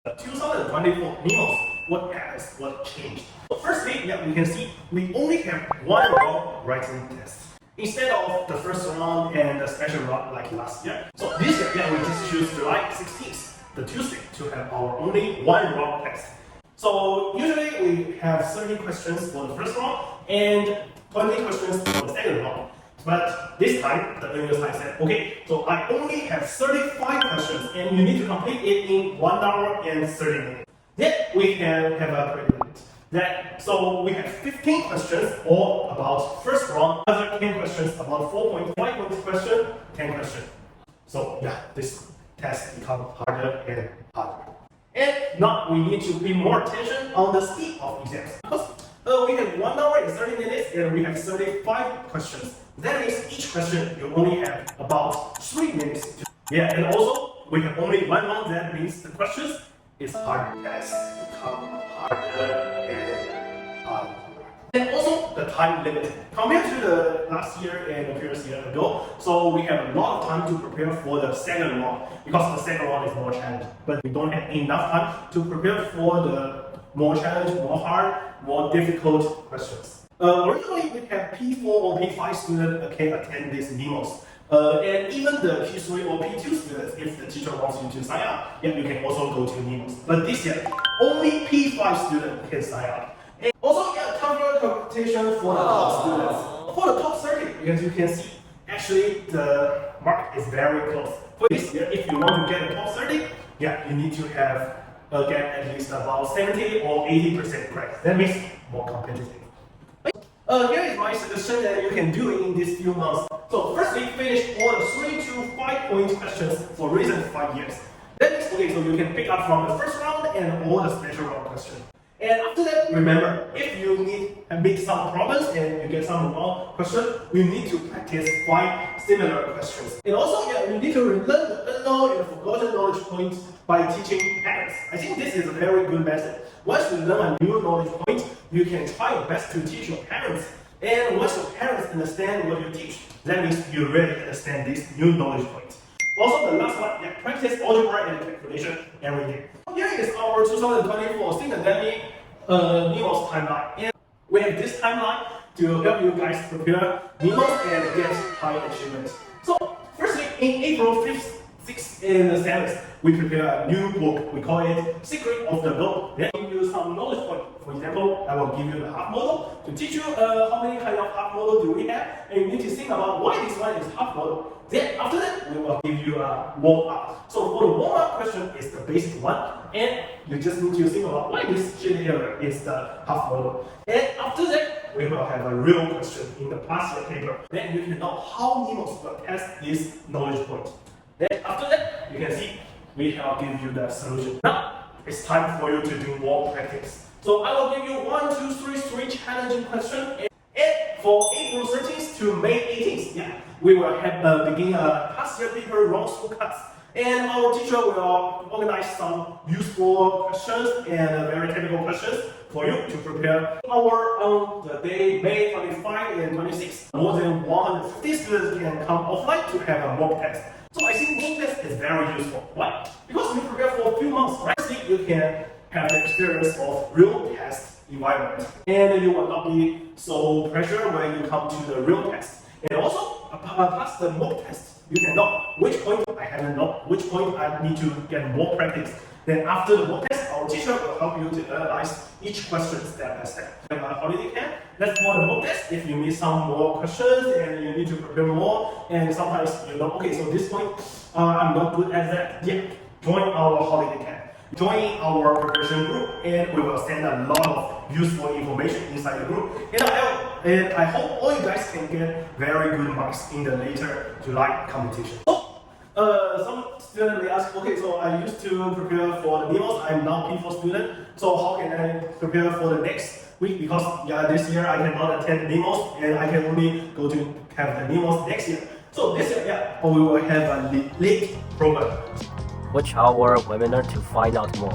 2024 NMOS, what happens, what changed? So firstly, we can see we only have one round writing test instead of the first round and the special round like last year. So this year, we just choose July 16th, the Tuesday, to have our only one round test. So usually we have 30 questions for the first round and 20 questions for the second round. But this time, the NMOS said, okay, so I only have 35 questions and you need to complete it in 1 hour and 30 minutes. Then we can have a credit limit. So we have 15 questions all about first round, other 10 questions about 4.5 points question, 10 questions. So this test becomes harder and harder. And now we need to pay more attention on the speed of exams. Because we have 1 hour and 30 minutes and we have 35 questions. That means each question you only have about 3 minutes. And also we have only one round. That means the questions is harder. Tests become harder and harder. And also the time limit. Compared to the last year and the previous year ago, so we have a lot of time to prepare for the second round because the second round is more challenging. But we don't have enough time to prepare for the more challenging, more hard, more difficult questions. Originally, we have P4 or P5 students can attend this NMOS. And even the P3 or P2 students, if the teacher wants you to sign up, you can also go to NMOS. But this year, only P5 students can sign up. And also, tougher competition for the top students. For the top 30, as you can see, actually the mark is very close. For this year, if you want to get the top 30, you need to have get at least about 70 or 80% credit. That means more competitive. Here is my suggestion that you can do in these few months. So firstly, finish all the 3 to 5 point questions for recent 5 years. That means, okay, so you can pick up from the first round and all the special round questions. And after that, remember, if you meet some problems and you get some wrong question, you need to practice 5 similar questions. And also, you need to relearn the unknown and forgotten knowledge points by teaching parents. I think this is a very good method. Once you learn a new knowledge point, you can try your best to teach your parents. And once your parents understand what you teach, that means you really understand this new knowledge point. Also, the last one, practice algebra and calculation every day. Here is our 2024 student NMOS timeline. And we have this timeline to help you guys prepare NMOS and get high achievement. So, firstly, in April 5th, 6th, and 7th, we prepare a new book. We call it Secret of the Book. Then we use some knowledge point. For example, I will give you the half model to teach you how many kind of half model do we have, and you need to think about why this one is half model. Then after that, we will give you a warm-up. So for the warm-up question is the basic one, and you just need to think about why this shaded area is the half model. And after that, we will have a real question in the past year paper. Then you can know how NMOS will test this knowledge point. Then after that, you can see we will give you the solution. Now, it's time for you to do more practice. So I will give you 1, 2, 3 challenging questions. And for April 13th to May 18th, we will have begin a past year paper round through cuts. And our teacher will organize some useful questions and very technical questions for you to prepare. On the day May 25 and 26, more than 150 students can come offline to have a mock test. So I think mock test is very useful. Why? Because you prepare for a few months, right? So you can have the experience of real test environment. And you will not be so pressured when you come to the real test. And also, past the mock test, you can know which point I haven't known, which point I need to get more practice. Then after the mock test, our teacher will help you to analyze each question step by step. We have a holiday camp. That's for the mock test. If you need some more questions and you need to prepare more, and sometimes you know, okay, so this point, I'm not good at that. Join our holiday camp. Join our preparation group, and we will send a lot of useful information inside the group. And I hope all you guys can get very good marks in the later July competition. So, some students may ask, okay, so I used to prepare for the NMOS. I'm now P4 student. So how can I prepare for the next week? Because this year I cannot attend NMOS, and I can only go to have the NMOS next year. So this year, we will have a late program. Watch our webinar to find out more.